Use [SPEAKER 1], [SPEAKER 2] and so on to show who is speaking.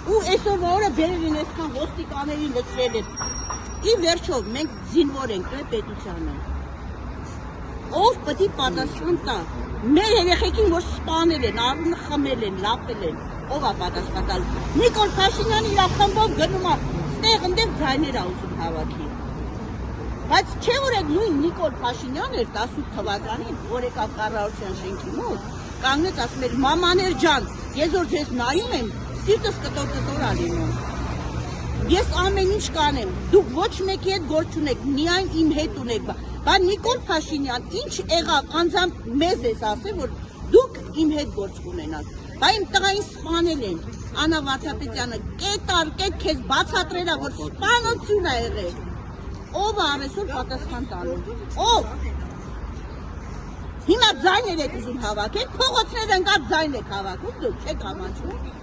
[SPEAKER 1] ու այսօրվա օրը բերել են այսքան ոստիկանների լցրել են։ Ի վերջո մենք զինվոր ենք պետությանը։ Ով պետք է պատասխան տա։ Մեր երեխեքին որ սպանել են, արունը խմել են, լապել են, ով է պատասխան տալ։ Նիկոլ Փաշինյանը իր խմբով գնում է, ստեղ ընդեղ ձայներ ուզում հավաքի։ Բայց չէ՞ որ այդ նույն Նիկոլ Փաշինյանն էր 18 թվականին, որ եկավ կառավարության շենքի մոտ, կանգնեց ասում էր մամաներ ջան, ես որ ձեզ նայում եմ, սիրտս կտոր ա լինում։ Ես ամեն ինչ կանեմ, դուք ոչ մեկի հետ գործ չունեք, միայն իմ հետ ունեք։ Բայց Նիկոլ Փաշինյան ինչ եղավ, անձամբ մեզ ես ասել, որ դուք իմ հետ գործ կունենաք։ Բայց իմ տղային սպանել են, Աննա Վարդապետյանը, կետ քեզ բացատրել ա, որ սպանություն ա եղել։ Ով ա այսօր պատասխան տալու։ Ով։ Հիմա ձայներ եք ուզում հավաքել, փողոցներ ընկած ձայն եք հավաքում, դուք չեք համաչում։